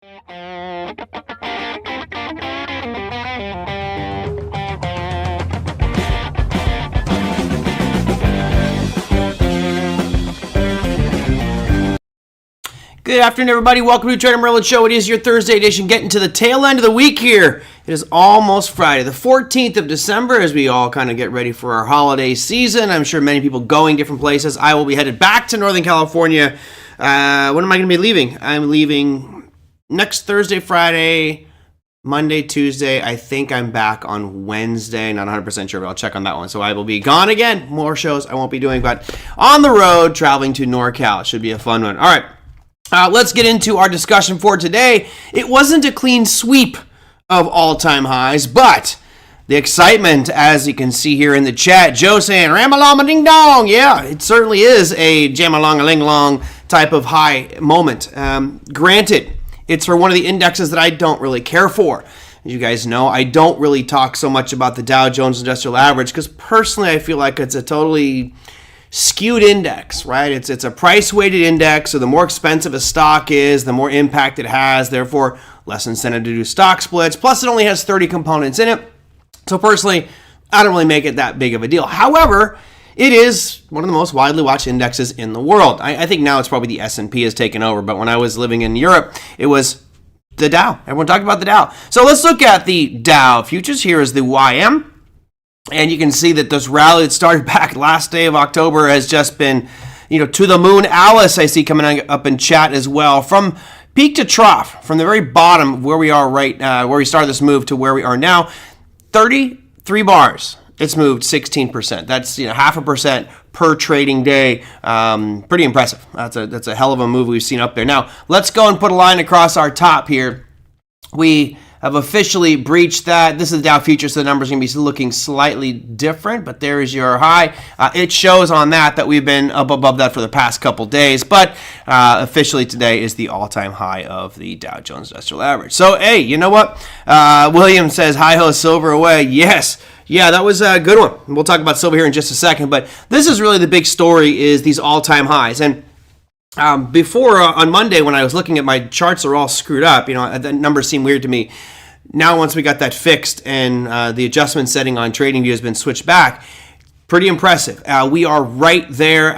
Good afternoon, everybody. Welcome to the TraderMerlin Show. It is your Thursday edition, getting to the tail end of the week here. It is almost Friday, the 14th of December, as we all kind of get ready for our holiday season. I'm sure many people going different places. I will be headed back to Northern California. When am I going to be leaving? I'm leaving next Thursday, Friday, Monday, Tuesday. I think I'm back on Wednesday. Not 100% sure, but I'll check on that one. So I will be gone again. More shows I won't be doing, but on the road, traveling to NorCal. It should be a fun one. All right. Let's get into our discussion for today. It wasn't a clean sweep of all-time highs, but the excitement, as you can see here in the chat, Joe saying, Ramalama-ding-dong. Yeah, it certainly is a jam-a-long-a-ling-long type of high moment. Granted, it's for one of the indexes that I don't really care for. As you guys know, I don't really talk so much about the Dow Jones Industrial Average because personally I feel like it's a totally skewed index, right? It's a price-weighted index, so the more expensive a stock is, the more impact it has, therefore less incentive to do stock splits. Plus, it only has 30 components in it. So personally, I don't really make it that big of a deal. However, it is one of the most widely watched indexes in the world. I think now it's probably the S&P has taken over, but when I was living in Europe, it was the Dow. Everyone talked about the Dow. So let's look at the Dow futures. Here is the YM. And you can see that this rally that started back last day of October has just been, to the moon. Alice, I see coming up in chat as well. From peak to trough, from the very bottom of where we are where we started this move to where we are now, 33 bars. It's moved 16%. That's 0.5% per trading day. Pretty impressive. That's a hell of a move we've seen up there. Now let's go and put a line across our top here. We have officially breached that. This is the Dow futures, so the numbers are going to be looking slightly different, but there is your high. It shows on that we've been up above that for the past couple days, but officially today is the all-time high of the Dow Jones Industrial Average. So, hey, you know what? William says, hi-ho, silver away. Yes. Yeah, that was a good one. We'll talk about silver here in just a second, but this is really the big story is these all-time highs. And before on Monday when I was looking at my charts are all screwed up, the numbers seem weird to me. Now once we got that fixed and the adjustment setting on TradingView has been switched back, pretty impressive. We are right there.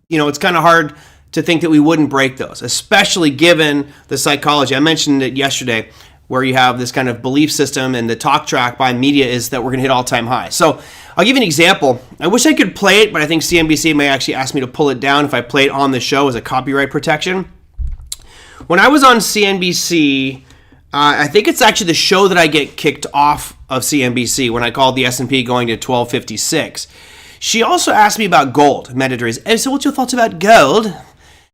It's kind of hard to think that we wouldn't break those, especially given the psychology. I mentioned it yesterday where you have this kind of belief system and the talk track by media is that we're going to hit all-time highs. So I'll give you an example. I wish I could play it, but I think CNBC may actually ask me to pull it down if I play it on the show as a copyright protection. When I was on CNBC, I think it's actually the show that I get kicked off of CNBC when I called the S&P going to 1256. She also asked me about gold, mandatories. And so what's your thoughts about gold?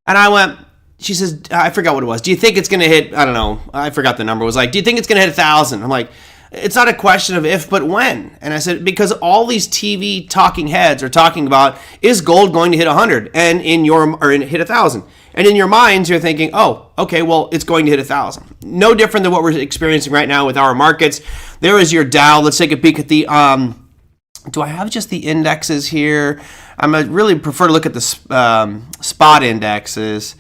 And I went, she says, I forgot what it was. Do you think it's going to hit, I don't know, I forgot the number. It was like, do you think it's going to hit 1,000? I'm like, it's not a question of if, but when. And I said, because all these TV talking heads are talking about, is gold going to hit 100 and hit 1,000? And in your minds, you're thinking, oh, okay, well, it's going to hit 1,000. No different than what we're experiencing right now with our markets. There is your Dow. Let's take a peek at the, do I have just the indexes here? I really prefer to look at the spot indexes.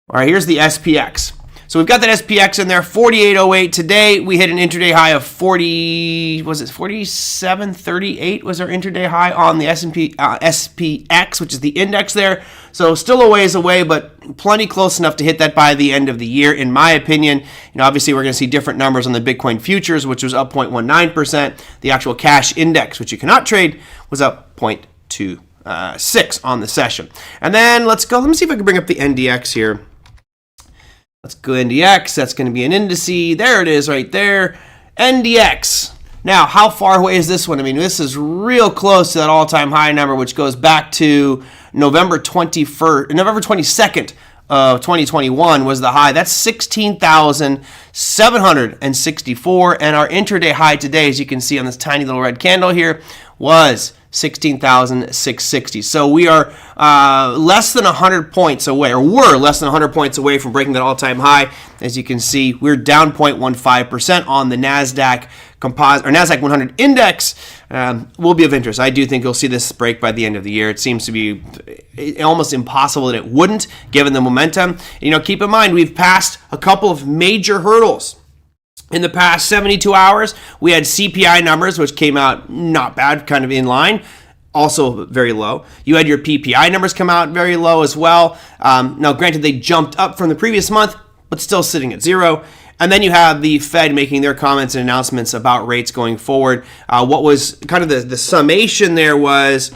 All right, here's the SPX. So we've got that SPX in there, 48.08. Today we hit an intraday high of 47.38 was our intraday high on the S&P SPX, which is the index there. So still a ways away, but plenty close enough to hit that by the end of the year, in my opinion. Obviously we're going to see different numbers on the Bitcoin futures, which was up 0.19%. The actual cash index, which you cannot trade, was up 0.26 on the session. And then let me see if I can bring up the NDX here. Let's go NDX. That's going to be an indice. There it is right there. NDX. Now, how far away is this one? I mean, this is real close to that all-time high number, which goes back to November 22nd of 2021 was the high. That's 16,764. And our intraday high today, as you can see on this tiny little red candle here, was 16,660. So we are less than 100 points away, or were less than 100 points away from breaking that all-time high. As you can see, we're down 0.15% on the NASDAQ composite or NASDAQ 100 index. Will be of interest. I do think you'll see this break by the end of the year. It seems to be almost impossible that it wouldn't, given the momentum. Keep in mind, we've passed a couple of major hurdles. In the past 72 hours, we had CPI numbers, which came out not bad, kind of in line, also very low. You had your PPI numbers come out very low as well. Now, granted, they jumped up from the previous month, but still sitting at zero. And then you have the Fed making their comments and announcements about rates going forward. What was kind of the summation there was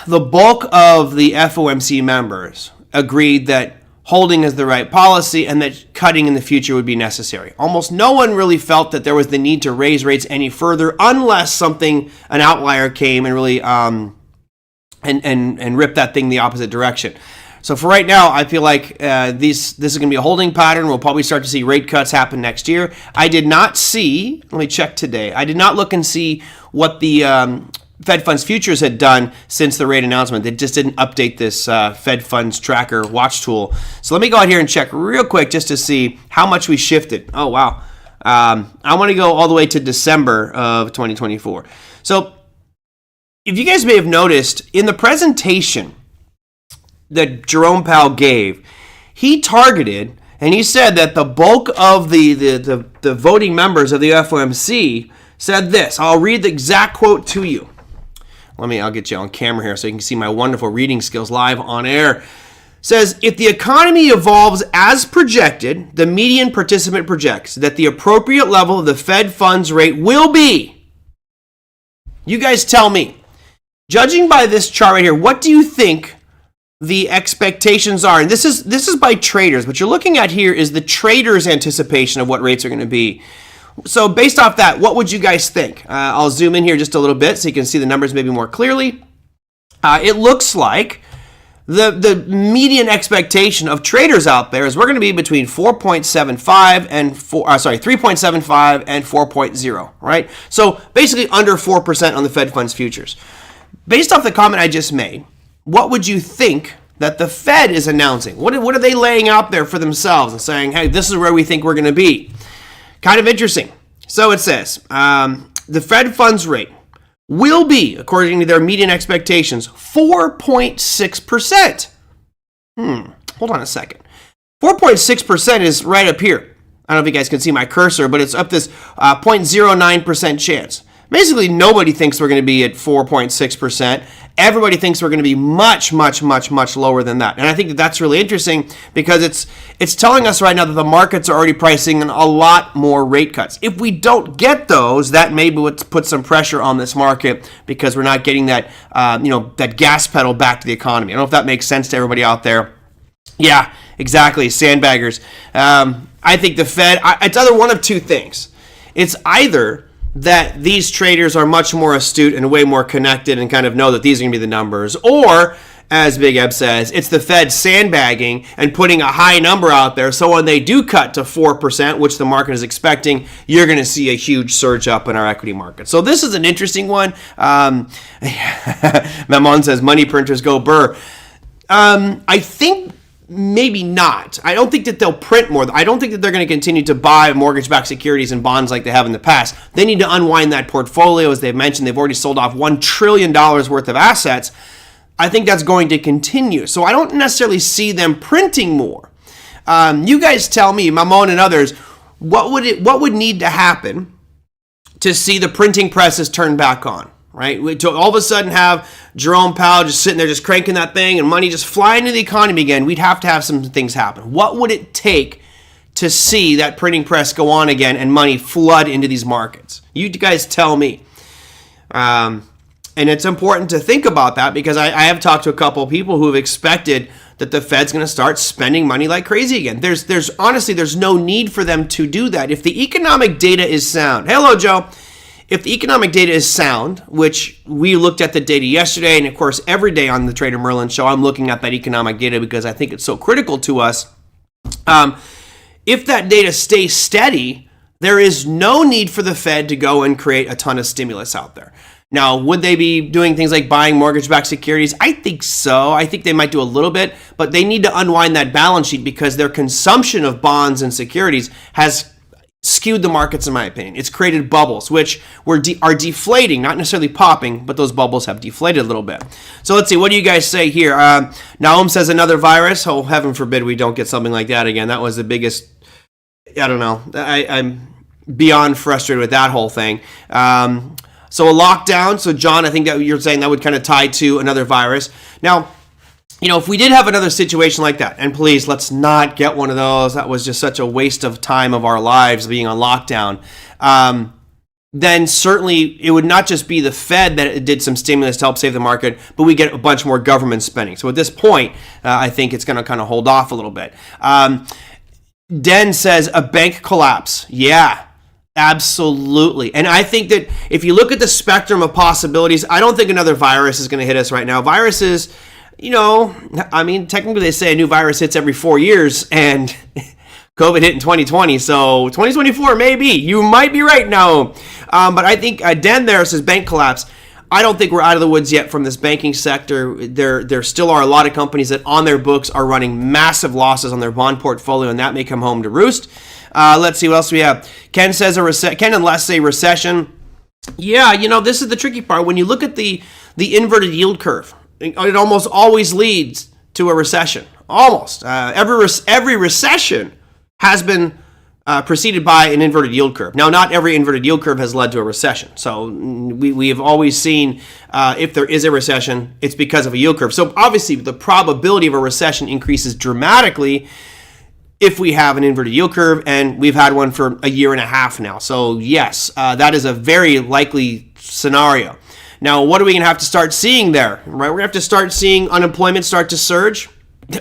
the bulk of the FOMC members agreed that holding is the right policy and that cutting in the future would be necessary. Almost no one really felt that there was the need to raise rates any further unless an outlier came and really and ripped that thing the opposite direction. So for right now, I feel like this is going to be a holding pattern. We'll probably start to see rate cuts happen next year. I did not see, let me check today, I did not look and see what the Fed Funds Futures had done since the rate announcement. They just didn't update this Fed Funds Tracker watch tool. So let me go out here and check real quick just to see how much we shifted. Oh, wow. I want to go all the way to December of 2024. So if you guys may have noticed, in the presentation that Jerome Powell gave, he targeted and he said that the bulk of the voting members of the FOMC said this. I'll read the exact quote to you. I'll get you on camera here so you can see my wonderful reading skills live on air. Says, if the economy evolves as projected, the median participant projects that the appropriate level of the Fed funds rate will be. You guys tell me, judging by this chart right here, what do you think the expectations are? And this is by traders. What you're looking at here is the traders' anticipation of what rates are going to be. So based off that, what would you guys think? I'll zoom in here just a little bit so you can see the numbers maybe more clearly. It looks like the median expectation of traders out there is we're going to be between 3.75 and 4.0, right? So basically under 4% on the Fed Funds Futures. Based off the comment I just made, what would you think that the Fed is announcing? What are they laying out there for themselves and saying, hey, this is where we think we're going to be? Kind of interesting. So it says, the Fed funds rate will be, according to their median expectations, 4.6%. Hold on a second. 4.6% is right up here. I don't know if you guys can see my cursor, but it's up this 0.09% chance. Basically, nobody thinks we're going to be at 4.6%. Everybody thinks we're going to be much, much, much, much lower than that. And I think that that's really interesting because it's telling us right now that the markets are already pricing in a lot more rate cuts. If we don't get those, that maybe would put some pressure on this market because we're not getting that, that gas pedal back to the economy. I don't know if that makes sense to everybody out there. Yeah, exactly. Sandbaggers. I think the Fed, it's either one of two things. It's either that these traders are much more astute and way more connected and kind of know that these are going to be the numbers. Or, as Big Eb says, it's the Fed sandbagging and putting a high number out there. So when they do cut to 4%, which the market is expecting, you're going to see a huge surge up in our equity market. So this is an interesting one. Memon says, money printers go burr. I think maybe not. I don't think that they'll print more. I don't think that they're going to continue to buy mortgage-backed securities and bonds like they have in the past. They need to unwind that portfolio. As they've mentioned, they've already sold off $1 trillion worth of assets. I think that's going to continue. So I don't necessarily see them printing more. You guys tell me, Mamon and others, what would need to happen to see the printing presses turn back on? Right? To all of a sudden have Jerome Powell just sitting there just cranking that thing and money just flying into the economy again, we'd have to have some things happen. What would it take to see that printing press go on again and money flood into these markets? You guys tell me. And it's important to think about that because I have talked to a couple of people who have expected that the Fed's going to start spending money like crazy again. There's honestly no need for them to do that. If the economic data is sound. Hello, Joe. If the economic data is sound, which we looked at the data yesterday, and of course every day on the TraderMerlin show, I'm looking at that economic data because I think it's so critical to us. If that data stays steady, there is no need for the Fed to go and create a ton of stimulus out there. Now, would they be doing things like buying mortgage-backed securities? I think so. I think they might do a little bit, but they need to unwind that balance sheet because their consumption of bonds and securities has skewed the markets, in my opinion. It's created bubbles, which are deflating, not necessarily popping, but those bubbles have deflated a little bit. So let's see, what do you guys say here? Naum says another virus. Oh, heaven forbid we don't get something like that again. That was the biggest, I don't know. I'm beyond frustrated with that whole thing. So a lockdown. So John, I think that you're saying that would kind of tie to another virus. Now, if we did have another situation like that, and please, let's not get one of those. That was just such a waste of time of our lives being on lockdown. Then certainly it would not just be the Fed that did some stimulus to help save the market, but we get a bunch more government spending. So at this point, I think it's going to kind of hold off a little bit. Den says a bank collapse. Yeah. Absolutely. And I think that if you look at the spectrum of possibilities, I don't think another virus is going to hit us right now. Viruses, technically they say a new virus hits every 4 years, and COVID hit in 2020. So 2024, maybe. You might be right now. But I think Dan there says bank collapse. I don't think we're out of the woods yet from this banking sector. There still are a lot of companies that on their books are running massive losses on their bond portfolio, and that may come home to roost. Let's see what else we have. Ken says Ken and Les say recession. Yeah, this is the tricky part. When you look at the inverted yield curve, it almost always leads to a recession. Almost. Every recession has been preceded by an inverted yield curve. Now, not every inverted yield curve has led to a recession. So we have always seen if there is a recession, it's because of a yield curve. So obviously the probability of a recession increases dramatically if we have an inverted yield curve, and we've had one for a year and a half now. So yes, that is a very likely scenario. Now, what are we going to have to start seeing there? Right, we're going to have to start seeing unemployment start to surge.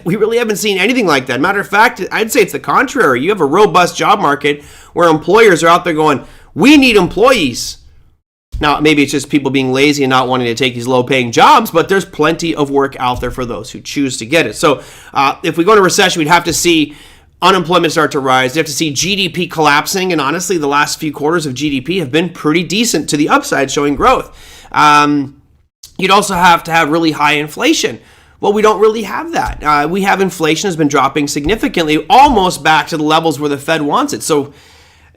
We really haven't seen anything like that. Matter of fact, I'd say it's the contrary. You have a robust job market where employers are out there going, we need employees. Now, maybe it's just people being lazy and not wanting to take these low-paying jobs, but there's plenty of work out there for those who choose to get it. So if we go into recession, we'd have to see unemployment start to rise. You have to see GDP collapsing, and honestly, the last few quarters of GDP have been pretty decent to the upside, showing growth. You'd also have to have really high inflation. Well, we don't really have that. We have inflation has been dropping significantly, almost back to the levels where the Fed wants it. So,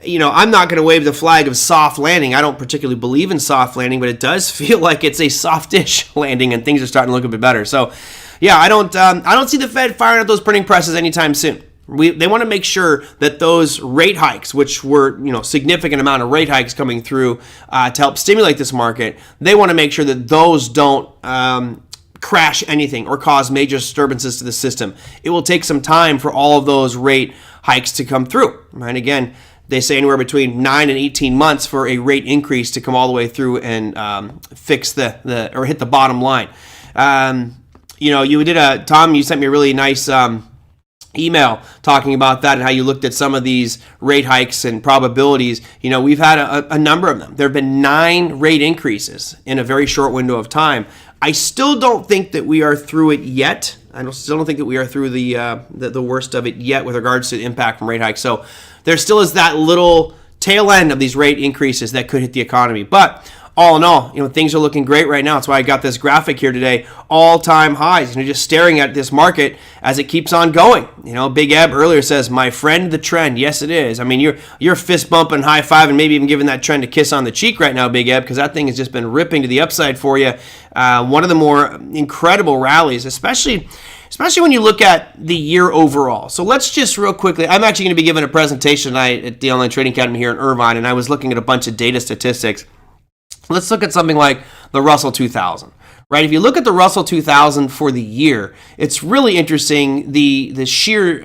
I'm not going to wave the flag of soft landing. I don't particularly believe in soft landing, but it does feel like it's a softish landing, and things are starting to look a bit better. So, yeah, I don't see the Fed firing at those printing presses anytime soon. They want to make sure that those rate hikes, which were significant amount of rate hikes coming through to help stimulate this market, they want to make sure that those don't crash anything or cause major disturbances to the system. It will take some time for all of those rate hikes to come through. Right? Again, they say anywhere between 9 and 18 months for a rate increase to come all the way through and fix or hit the bottom line. Tom, you sent me a really nice email talking about that and how you looked at some of these rate hikes and probabilities. We've had a number of them. There have been 9 rate increases in a very short window of time. I still don't think that we are through it yet. Still don't think that we are through the worst of it yet with regards to the impact from rate hikes. So there still is that little tail end of these rate increases that could hit the economy. But all in all, things are looking great right now. That's why I got this graphic here today. All-time highs. Just staring at this market as it keeps on going. Big Eb earlier says, "My friend, the trend." Yes, it is. I mean, you're fist bumping, high five, and maybe even giving that trend a kiss on the cheek right now, Big Eb, because that thing has just been ripping to the upside for you. One of the more incredible rallies, especially when you look at the year overall. So let's just real quickly, I'm actually going to be giving a presentation tonight at the Online Trading Academy here in Irvine, and I was looking at a bunch of data statistics. Let's look at something like the Russell 2000, right? If you look at the Russell 2000 for the year, it's really interesting the sheer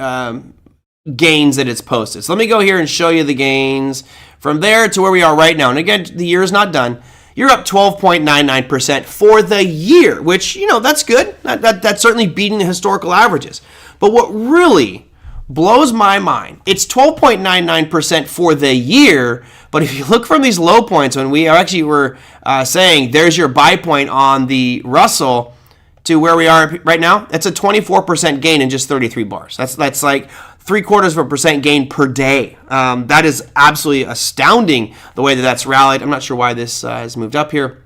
gains that it's posted. So let me go here and show you the gains from there to where we are right now. And again, the year is not done. You're up 12.99% for the year, which, that's good. That's certainly beating the historical averages. But what really blows my mind, it's 12.99% for the year, but if you look from these low points, when we actually were saying there's your buy point on the Russell to where we are right now, that's a 24% gain in just 33 bars. That's like 0.75% gain per day. That is absolutely astounding the way that's rallied. I'm not sure why this has moved up here.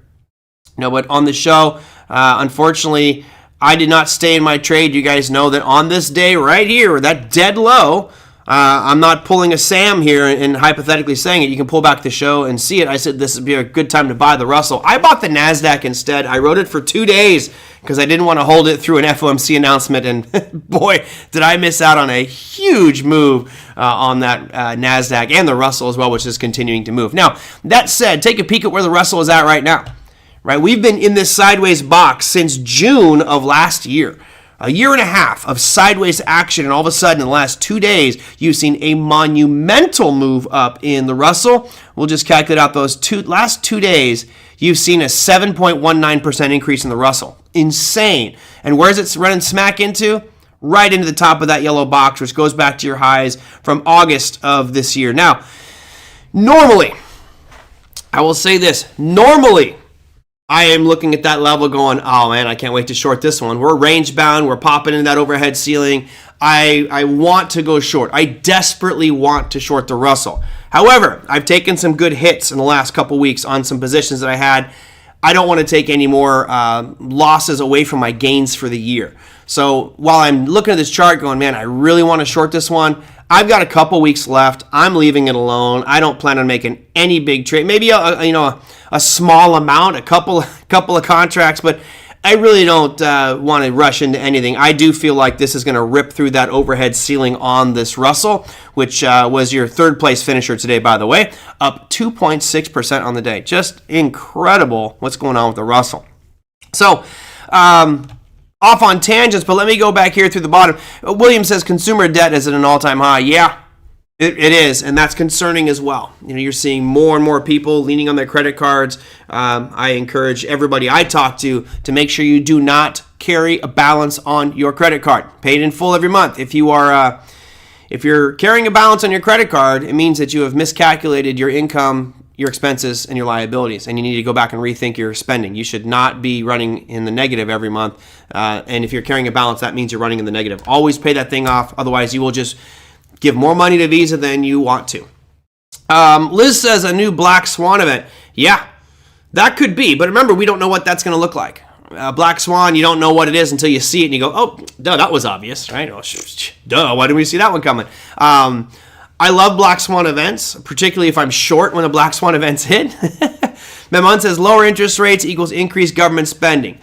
No, but on the show, unfortunately, I did not stay in my trade. You guys know that on this day right here, that dead low, I'm not pulling a Sam here and hypothetically saying it. You can pull back the show and see it. I said this would be a good time to buy the Russell. I bought the NASDAQ instead. I wrote it for 2 days because I didn't want to hold it through an FOMC announcement. And boy, did I miss out on a huge move on that NASDAQ and the Russell as well, which is continuing to move. Now, that said, take a peek at where the Russell is at right now. Right, we've been in this sideways box since June of last year. A year and a half of sideways action, and all of a sudden in the last 2 days, you've seen a monumental move up in the Russell. We'll just calculate out those last 2 days. You've seen a 7.19% increase in the Russell. Insane. And where's it running smack into? Right into the top of that yellow box, which goes back to your highs from August of this year. Now, normally, I will say this, normally, I am looking at that level going, oh man, I can't wait to short this one. We're range bound. We're popping in that overhead ceiling. I want to go short. I desperately want to short the Russell. However, I've taken some good hits in the last couple weeks on some positions that I had. I don't want to take any more losses away from my gains for the year. So while I'm looking at this chart going, man, I really want to short this one, I've got a couple weeks left. I'm leaving it alone. I don't plan on making any big trade. Maybe a small amount, a couple of contracts, but I really don't want to rush into anything. I do feel like this is going to rip through that overhead ceiling on this Russell, which was your third place finisher today, by the way, up 2.6% on the day. Just incredible what's going on with the Russell. So, off on tangents, but let me go back here through the bottom. William says consumer debt is at an all-time high. Yeah, it is, and that's concerning as well. You're seeing more and more people leaning on their credit cards. I encourage everybody I talk to make sure you do not carry a balance on your credit card. Pay it in full every month. If you're carrying a balance on your credit card, it means that you have miscalculated your income, your expenses, and your liabilities, and you need to go back and rethink your spending. You should not be running in the negative every month, and if you're carrying a balance, that means you're running in the negative. Always pay that thing off, otherwise you will just give more money to Visa than you want to. Liz says a new Black Swan event. Yeah, that could be, but remember, we don't know what that's going to look like. Black Swan, you don't know what it is until you see it, and you go, oh, duh, that was obvious, right? Oh, duh, why didn't we see that one coming? I love Black Swan events, particularly if I'm short when the Black Swan events hit. Memon says lower interest rates equals increased government spending.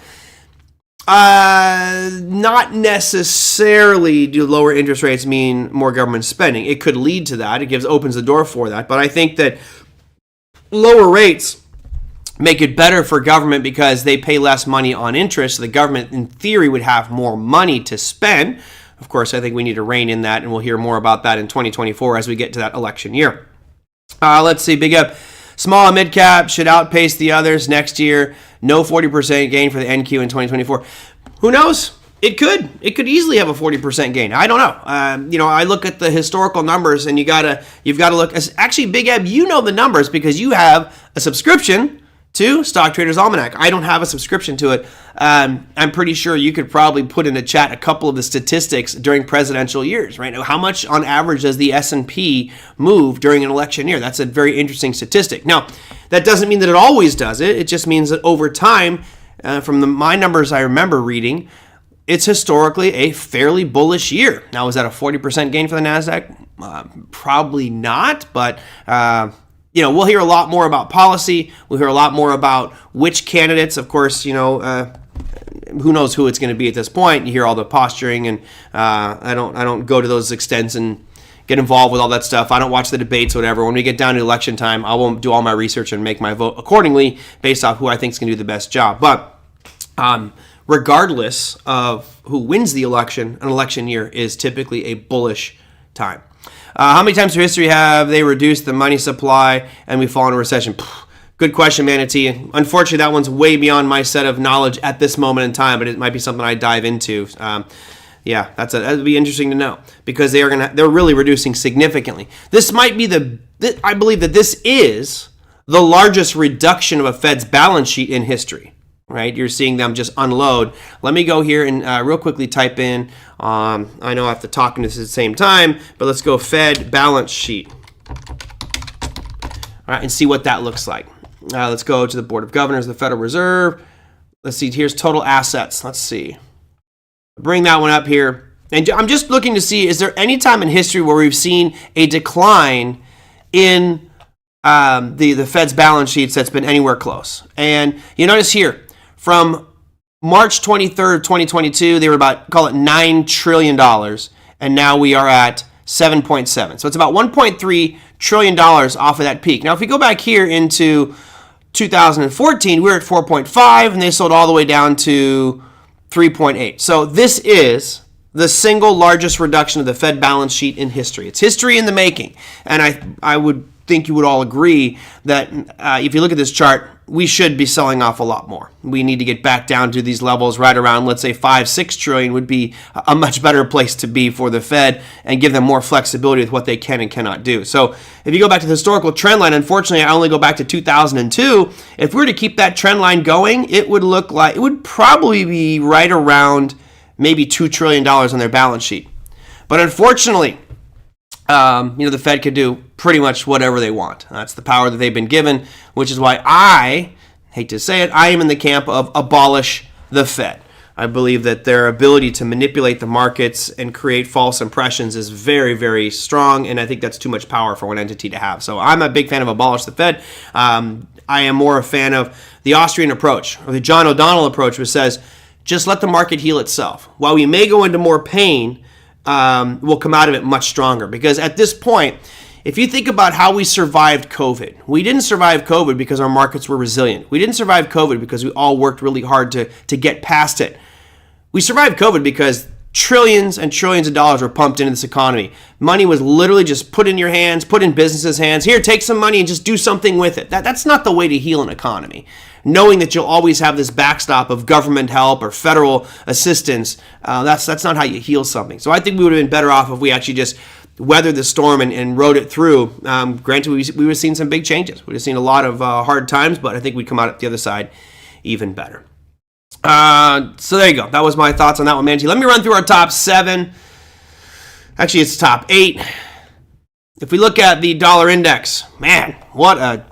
Not necessarily do lower interest rates mean more government spending. It could lead to that. It opens the door for that. But I think that lower rates make it better for government because they pay less money on interest. So the government, in theory, would have more money to spend. Of course, I think we need to rein in that, and we'll hear more about that in 2024 as we get to that election year. Let's see, big up. Small and mid cap should outpace the others next year. No 40% gain for the NQ in 2024. Who knows? It could. It could easily have a 40% gain. I don't know. I look at the historical numbers, and you've got to look. Actually, Big Eb, you know the numbers because you have a subscription to Stock Traders Almanac. I don't have a subscription to it. I'm pretty sure you could probably put in the chat a couple of the statistics during presidential years, right? How much on average does the S&P move during an election year? That's a very interesting statistic. Now, that doesn't mean that it always does it. It just means that over time, from my numbers I remember reading, it's historically a fairly bullish year. Now, is that a 40% gain for the NASDAQ? Probably not, but we'll hear a lot more about policy. We'll hear a lot more about which candidates. Of course, who knows who it's going to be at this point. You hear all the posturing, and I don't go to those extents and get involved with all that stuff. I don't watch the debates, whatever. When we get down to election time, I will do all my research and make my vote accordingly based off who I think is going to do the best job. But regardless of who wins the election, an election year is typically a bullish time. How many times through history have they reduced the money supply and we fall into recession? Good question, Manatee. Unfortunately, that one's way beyond my set of knowledge at this moment in time, but it might be something I dive into. That'd be interesting to know because they're really reducing significantly. This might be I believe that this is the largest reduction of a Fed's balance sheet in history. Right, you're seeing them just unload. Let me go here and real quickly type in. I know I have to talk in this at the same time, but let's go Fed balance sheet. All right, and see what that looks like. Let's go to the Board of Governors of the Federal Reserve. Let's see, here's total assets. Let's see. Bring that one up here. And I'm just looking to see, is there any time in history where we've seen a decline in the Fed's balance sheets that's been anywhere close? And you notice here, from March 23rd, 2022, they were about, call it $9 trillion. And now we are at 7.7. So it's about $1.3 trillion off of that peak. Now, if we go back here into 2014, we were at 4.5, and they sold all the way down to 3.8. So this is the single largest reduction of the Fed balance sheet in history. It's history in the making. And I would think you would all agree that if you look at this chart, we should be selling off a lot more. We need to get back down to these levels right around, let's say, 5-6 trillion would be a much better place to be for the Fed and give them more flexibility with what they can and cannot do. So if you go back to the historical trend line, unfortunately, I only go back to 2002. If we were to keep that trend line going, it would look like, it would probably be right around maybe $2 trillion on their balance sheet. But unfortunately, the Fed could do pretty much whatever they want. That's the power that they've been given, which is why I hate to say it, I am in the camp of abolish the Fed. I believe that their ability to manipulate the markets and create false impressions is very, very strong, and I think that's too much power for one entity to have. So I'm a big fan of abolish the Fed. I am more a fan of the Austrian approach, or the John O'Donnell approach, which says, just let the market heal itself. While we may go into more pain, we'll come out of it much stronger. Because at this point, if you think about how we survived COVID, we didn't survive COVID because our markets were resilient. We didn't survive COVID because we all worked really hard to get past it. We survived COVID because trillions and trillions of dollars were pumped into this economy. Money was literally just put in your hands, put in businesses' hands. Here, take some money and just do something with it. That's not the way to heal an economy. Knowing that you'll always have this backstop of government help or federal assistance, that's not how you heal something. So I think we would have been better off if we actually just weathered the storm and rode it through. Granted, we would have seen some big changes. We would have seen a lot of hard times, but I think we'd come out at the other side even better. So there you go. That was my thoughts on that one, Manji. Let me run through our top 7. Actually, it's top 8. If we look at the dollar index, man,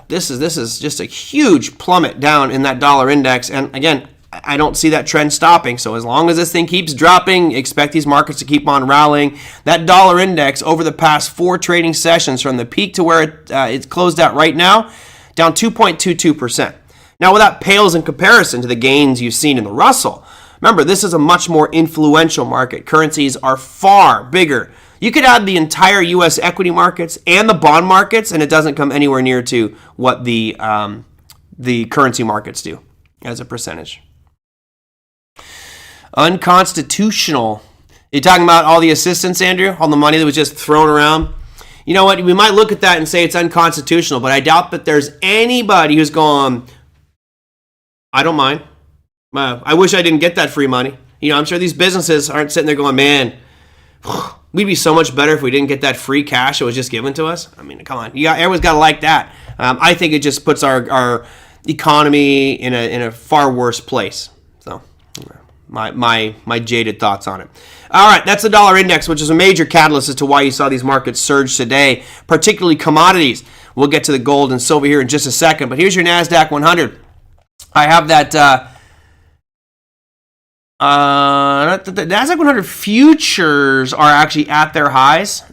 this is just a huge plummet down in that dollar index. And again, I don't see that trend stopping. So as long as this thing keeps dropping, expect these markets to keep on rallying. That dollar index over the past 4 trading sessions, from the peak to where it's closed out right now, down 2.22%. Now, that pales in comparison to the gains you've seen in the Russell. Remember, this is a much more influential market. Currencies are far bigger. You could add the entire U.S. equity markets and the bond markets, and it doesn't come anywhere near to what the currency markets do as a percentage. Unconstitutional. You're talking about all the assistance, Andrew? All the money that was just thrown around? You know what? We might look at that and say it's unconstitutional, but I doubt that there's anybody who's going, I don't mind. I wish I didn't get that free money. I'm sure these businesses aren't sitting there going, man, we'd be so much better if we didn't get that free cash that was just given to us. I mean, come on. Everyone's got to like that. I think it just puts our economy in a far worse place. So my jaded thoughts on it. All right, that's the dollar index, which is a major catalyst as to why you saw these markets surge today, particularly commodities. We'll get to the gold and silver here in just a second, but here's your NASDAQ 100. I have that the NASDAQ 100 futures are actually at their highs.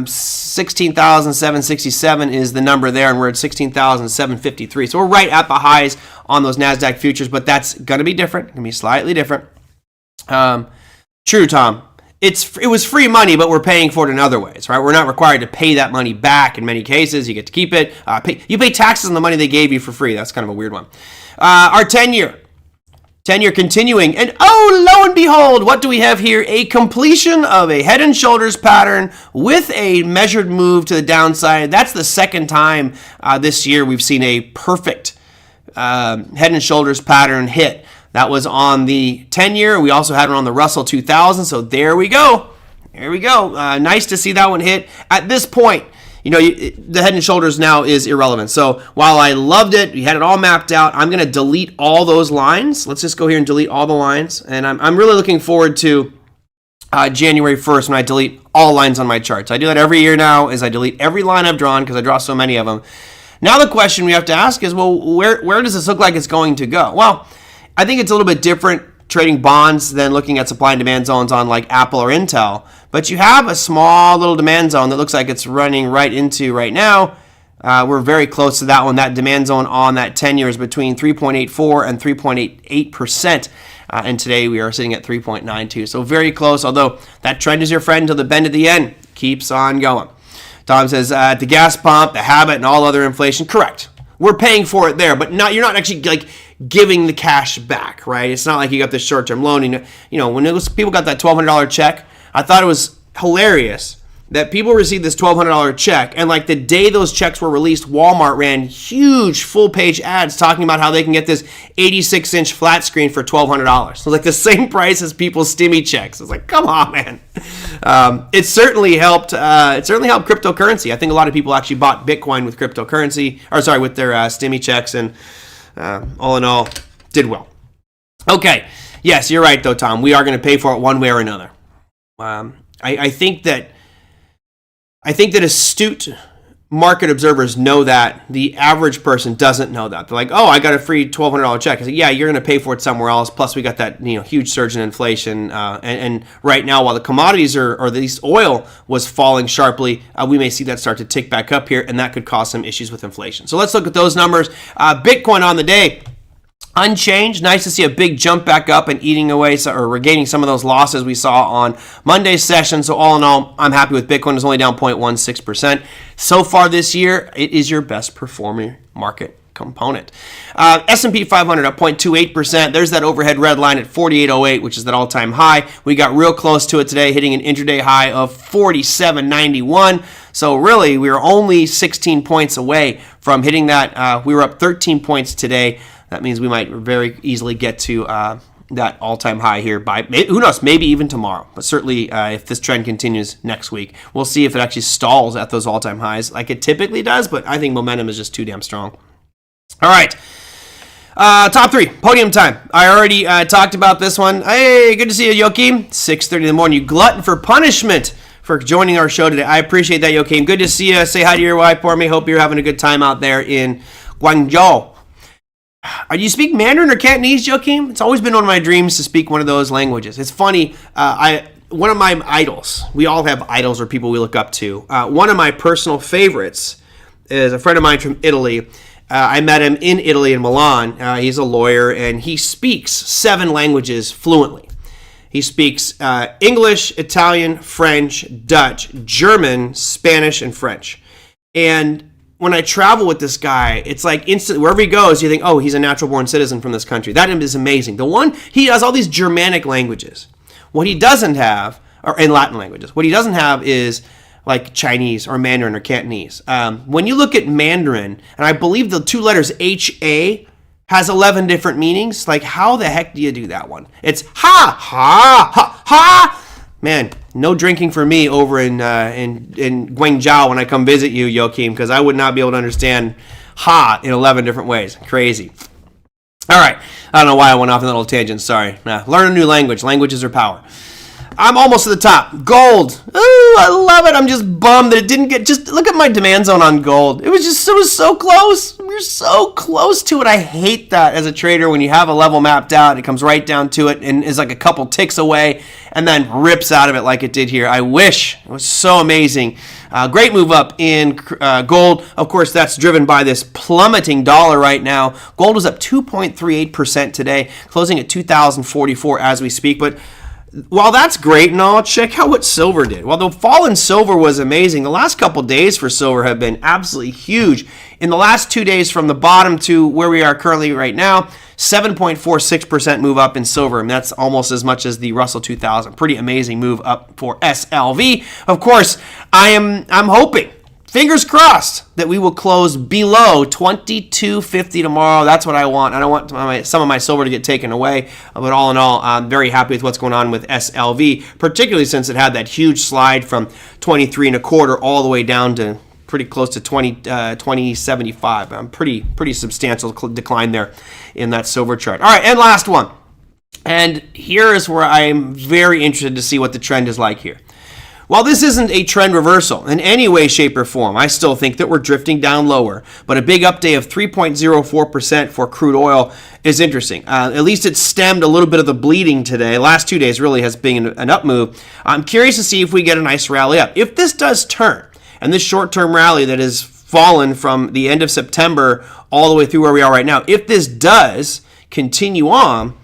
16,767 is the number there, and we're at 16,753. So we're right at the highs on those NASDAQ futures, but that's going to be different. Going to be slightly different. True, Tom. It was free money, but we're paying for it in other ways, right? We're not required to pay that money back in many cases. You get to keep it. You pay taxes on the money they gave you for free. That's kind of a weird one. Our 10-year continuing, and lo and behold, what do we have here? A completion of a head and shoulders pattern with a measured move to the downside. That's the second time this year we've seen a perfect head and shoulders pattern hit. That was on the 10-year. We also had it on the Russell 2000. So there we go. Nice to see that one hit. At this point, the head and shoulders now is irrelevant. So while I loved it, we had it all mapped out, I'm going to delete all those lines. Let's just go here and delete all the lines. And I'm really looking forward to January 1st when I delete all lines on my charts. I do that every year now, is I delete every line I've drawn because I draw so many of them. Now the question we have to ask is, well, where does this look like it's going to go? Well, I think it's a little bit different trading bonds than looking at supply and demand zones on like Apple or Intel. But you have a small little demand zone that looks like it's running right into right now. We're very close to that one. That demand zone on that 10-year is between 3.84 and 3.88%. And today we are sitting at 3.92. So very close, although that trend is your friend until the bend at the end keeps on going. Tom says, the gas pump, the habit, and all other inflation. Correct. We're paying for it there, but you're not actually like giving the cash back, right? It's not like you got this short-term loan. And, when people got that $1,200 check, I thought it was hilarious that people received this $1,200 check, and like the day those checks were released, Walmart ran huge full-page ads talking about how they can get this 86-inch flat screen for $1,200. So like the same price as people's stimmy checks. It's like, come on, man. It certainly helped. It certainly helped cryptocurrency. I think a lot of people actually bought Bitcoin with cryptocurrency, with their stimmy checks, and all in all, did well. Okay, yes, you're right though, Tom. We are going to pay for it one way or another. I think that astute market observers know that. The average person doesn't know that. They're like, oh, I got a free $1,200 check. I said, yeah, you're going to pay for it somewhere else. Plus, we got that huge surge in inflation. And right now, while the commodities or at least oil was falling sharply, we may see that start to tick back up here, and that could cause some issues with inflation. So let's look at those numbers. Bitcoin on the day, unchanged. Nice to see a big jump back up and eating away or regaining some of those losses we saw on Monday's session. So all in all, I'm happy with Bitcoin. It's only down 0.16%. So far this year, it is your best performing market component. S&P 500 up 0.28%. There's that overhead red line at 48.08, which is that all-time high. We got real close to it today, hitting an intraday high of 47.91. So really, we were only 16 points away from hitting that. We were up 13 points today. That means we might very easily get to that all-time high here by, who knows, maybe even tomorrow. But certainly, if this trend continues next week, we'll see if it actually stalls at those all-time highs like it typically does. But I think momentum is just too damn strong. All right. Top three, podium time. I already talked about this one. Hey, good to see you, Joachim. 6:30 in the morning. You glutton for punishment for joining our show today. I appreciate that, Joachim. Good to see you. Say hi to your wife for me. Hope you're having a good time out there in Guangzhou. Do you speak Mandarin or Cantonese, Joachim? It's always been one of my dreams to speak one of those languages. It's funny. One of my idols, we all have idols or people we look up to. One of my personal favorites is a friend of mine from Italy. I met him in Italy, in Milan. He's a lawyer, and he speaks 7 languages fluently. He speaks English, Italian, French, Dutch, German, Spanish, and French. And when I travel with this guy, it's like instant. Wherever he goes, you think, oh, he's a natural-born citizen from this country. That is amazing. He has all these Germanic languages. What he doesn't have, or in Latin languages, what he doesn't have is like Chinese or Mandarin or Cantonese. When you look at Mandarin, and I believe the 2 letters HA has 11 different meanings. Like, how the heck do you do that one? It's ha, ha, ha, ha. Man, no drinking for me over in Guangzhou when I come visit you, Joachim, because I would not be able to understand ha in 11 different ways. Crazy. All right. I don't know why I went off on that little tangent. Sorry. Learn a new language. Languages are power. I'm almost at the top. Gold. Ooh, I love it. I'm just bummed that it didn't get. Just look at my demand zone on gold. It was so close. We're so close to it. I hate that as a trader when you have a level mapped out. It comes right down to it and is like a couple ticks away and then rips out of it like it did here. I wish. It was so amazing. Great move up in gold. Of course, that's driven by this plummeting dollar right now. Gold was up 2.38% today, closing at $2,044 as we speak. But while that's great and all, check out what silver did. While the fall in silver was amazing, the last couple days for silver have been absolutely huge. In the last 2 days from the bottom to where we are currently right now, 7.46% move up in silver, and that's almost as much as the Russell 2000. Pretty amazing move up for SLV. Of course, I'm hoping, fingers crossed, that we will close below 22.50 tomorrow. That's what I want. I don't want some of my silver to get taken away. But all in all, I'm very happy with what's going on with SLV, particularly since it had that huge slide from 23 and a quarter all the way down to pretty close to 20.75. Pretty substantial decline there in that silver chart. All right, and last one. And here is where I'm very interested to see what the trend is like here. While this isn't a trend reversal in any way, shape, or form, I still think that we're drifting down lower. But a big update of 3.04% for crude oil is interesting. At least it stemmed a little bit of the bleeding today. Last 2 days really has been an up move. I'm curious to see if we get a nice rally up. If this does turn, and this short-term rally that has fallen from the end of September all the way through where we are right now, if this does continue on,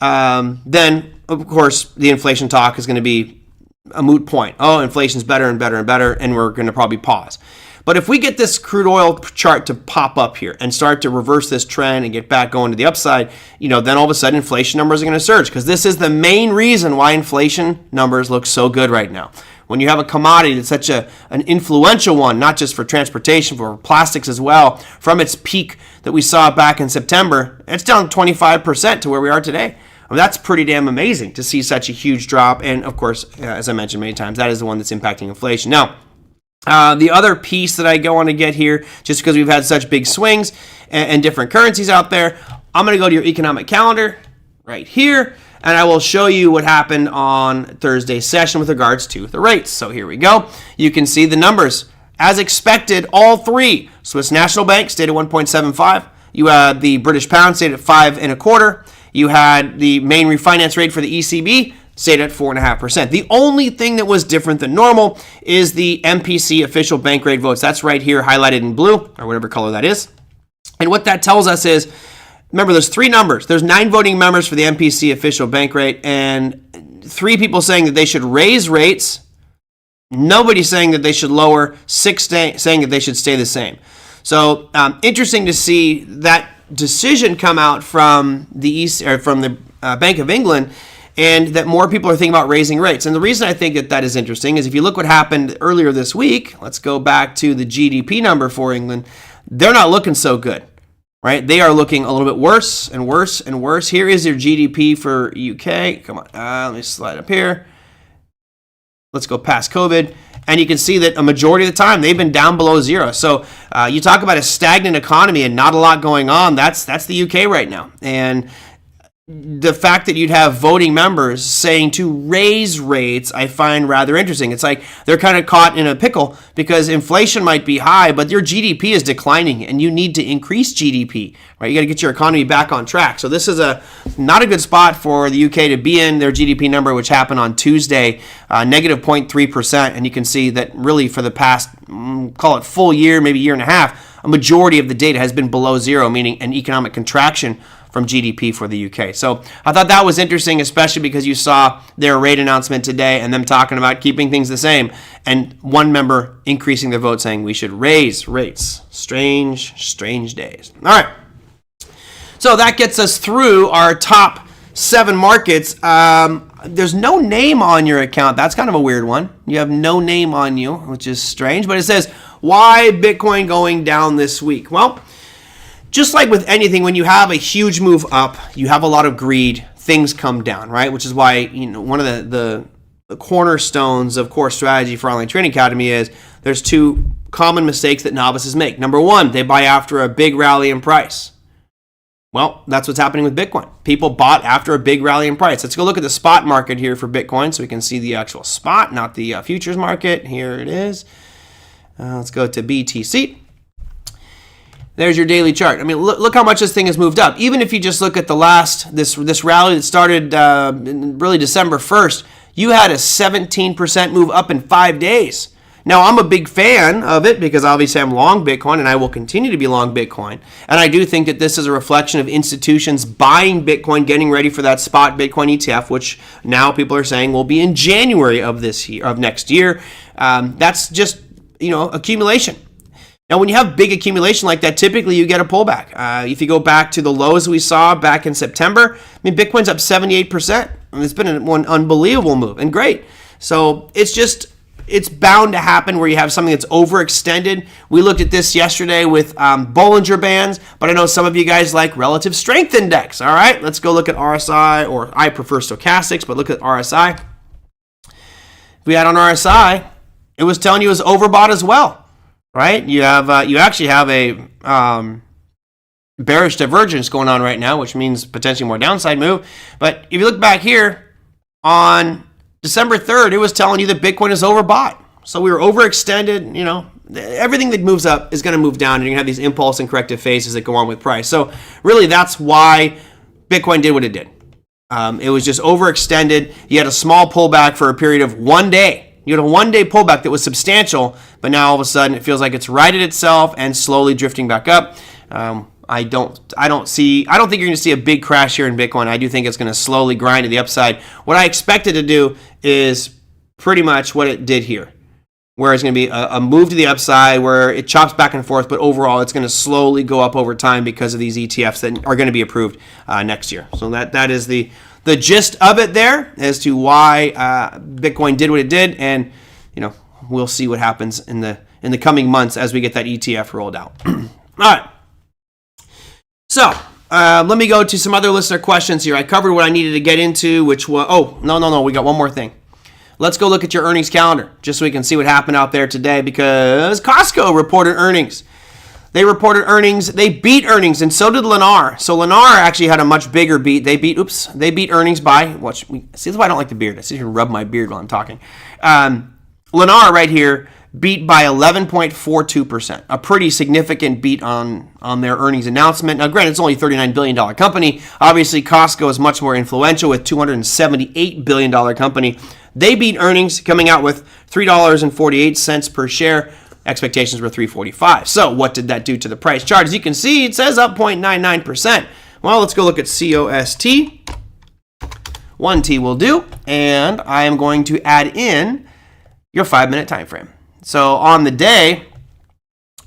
then, of course, the inflation talk is going to be a moot point. Oh, inflation's better and better and better, and we're going to probably pause. But if we get this crude oil chart to pop up here and start to reverse this trend and get back going to the upside, then all of a sudden inflation numbers are going to surge, because this is the main reason why inflation numbers look so good right now. When you have a commodity that's such an influential one, not just for transportation, for plastics as well, from its peak that we saw back in September, it's down 25% to where we are today. I mean, that's pretty damn amazing to see such a huge drop. And of course, as I mentioned many times, that is the one that's impacting inflation. Now, the other piece that I go on to get here, just because we've had such big swings and different currencies out there, I'm going to go to your economic calendar right here, and I will show you what happened on Thursday's session with regards to the rates. So here we go. You can see the numbers. As expected, all three. Swiss National Bank stayed at 1.75. You had the British pound stayed at 5.25. You had the main refinance rate for the ECB stayed at 4.5%. The only thing that was different than normal is the MPC official bank rate votes. That's right here highlighted in blue, or whatever color that is. And what that tells us is, remember, there's three numbers. There's 9 voting members for the MPC official bank rate, and 3 people saying that they should raise rates, nobody saying that they should lower, 6 saying that they should stay the same. So interesting to see that decision come out from the Bank of England, and that more people are thinking about raising rates. And the reason I think that is interesting is if you look what happened earlier this week, let's go back to the GDP number for England, they're not looking so good, right? They are looking a little bit worse and worse and worse. Here is your GDP for UK. Come on, let me slide up here. Let's go past COVID. And you can see that a majority of the time they've been down below zero. So you talk about a stagnant economy and not a lot going on. That's the UK right now. And the fact that you'd have voting members saying to raise rates, I find rather interesting. It's like they're kind of caught in a pickle because inflation might be high, but your GDP is declining and you need to increase GDP, right? You got to get your economy back on track. So this is not a good spot for the UK to be in. Their GDP number, which happened on Tuesday, negative 0.3%. And you can see that really for the past, call it full year, maybe year and a half, a majority of the data has been below zero, meaning an economic contraction from GDP for the UK. So I thought that was interesting, especially because you saw their rate announcement today and them talking about keeping things the same, and one member increasing their vote saying we should raise rates. Strange days. All right. So that gets us through our top 7 markets. There's no name on your account. That's kind of a weird one. You have no name on you, which is strange, but it says, why Bitcoin going down this week? Well, just like with anything, when you have a huge move up, you have a lot of greed, things come down, right? Which is why, one of the cornerstones of core strategy for Online Trading Academy is there's 2 common mistakes that novices make. Number 1, they buy after a big rally in price. Well, that's what's happening with Bitcoin. People bought after a big rally in price. Let's go look at the spot market here for Bitcoin so we can see the actual spot, not the futures market. Here it is. Let's go to BTC. There's your daily chart. I mean, look how much this thing has moved up. Even if you just look at the last, this rally that started really December 1st, you had a 17% move up in 5 days. Now, I'm a big fan of it because obviously I'm long Bitcoin and I will continue to be long Bitcoin. And I do think that this is a reflection of institutions buying Bitcoin, getting ready for that spot Bitcoin ETF, which now people are saying will be in January of next year. That's just, accumulation. Now, when you have big accumulation like that, typically you get a pullback. If you go back to the lows we saw back in September, Bitcoin's up 78%. It's been one unbelievable move and great. So it's bound to happen where you have something that's overextended. We looked at this yesterday with Bollinger Bands, but I know some of you guys like Relative Strength Index. All right, let's go look at RSI, or I prefer stochastics, but look at RSI. If we had on RSI, it was telling you it was overbought as well. Right, you actually have a bearish divergence going on right now, which means potentially more downside move. But if you look back here on December 3rd, it was telling you that Bitcoin is overbought. So we were overextended. Everything that moves up is going to move down, and you're going to have these impulse and corrective phases that go on with price. So really, that's why Bitcoin did what it did. It was just overextended. You had a small pullback for a period of 1 day. You had a 1 day pullback that was substantial, but now all of a sudden it feels like it's righted itself and slowly drifting back up. I don't think you're going to see a big crash here in Bitcoin. I do think it's going to slowly grind to the upside. What I expect it to do is pretty much what it did here, where it's going to be a move to the upside where it chops back and forth, but overall it's going to slowly go up over time because of these ETFs that are going to be approved next year. So that is the gist of it there as to why Bitcoin did what it did, and we'll see what happens in the coming months as we get that ETF rolled out. All right. So let me go to some other listener questions here. I covered what I needed to get into, which was no, we got one more thing. Let's go look at your earnings calendar just so we can see what happened out there today, because Costco reported earnings. They reported earnings. They beat earnings, and so did Lennar. So Lennar actually had a much bigger beat. They beat earnings by, see, that's why I don't like the beard. I sit here and rub my beard while I'm talking. Lennar right here beat by 11.42%, a pretty significant beat on their earnings announcement. Now, granted, it's only a $39 billion company. Obviously, Costco is much more influential with $278 billion company. They beat earnings, coming out with $3.48 per share. Expectations were $3.45. So what did that do to the price chart? As you can see, it says up 0.99%. Well, let's go look at COST. 1T will do, and I am going to add in your 5-minute time frame. So on the day,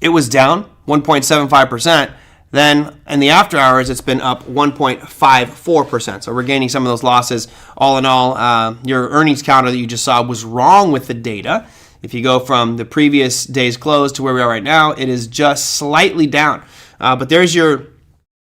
it was down 1.75%. Then in the after hours, it's been up 1.54%. So we're gaining some of those losses. All in all, your earnings counter that you just saw was wrong with the data. If you go from the previous day's close to where we are right now, it is just slightly down. But there's your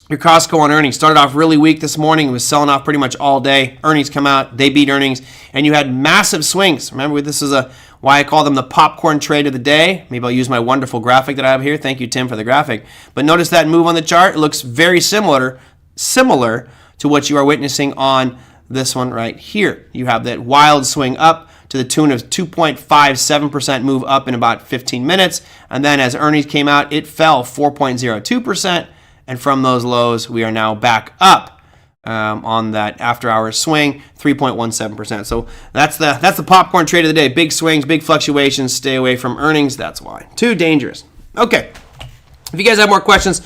Costco on earnings. Started off really weak this morning. It was selling off pretty much all day. Earnings come out. They beat earnings. And you had massive swings. Remember, this is why I call them the popcorn trade of the day. Maybe I'll use my wonderful graphic that I have here. Thank you, Tim, for the graphic. But notice that move on the chart. It looks very similar to what you are witnessing on this one right here. You have that wild swing up to the tune of 2.57% move up in about 15 minutes. And then as earnings came out, it fell 4.02%. And from those lows, we are now back up on that after-hours swing, 3.17%. So that's the popcorn trade of the day. Big swings, big fluctuations. Stay away from earnings. That's why. Too dangerous. Okay. If you guys have more questions,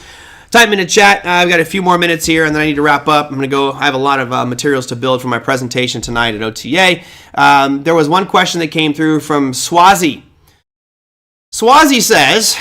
type in the chat. I've got a few more minutes here, and then I need to wrap up. I'm going to go. I have a lot of materials to build for my presentation tonight at OTA. There was one question that came through from Swazi. Swazi says,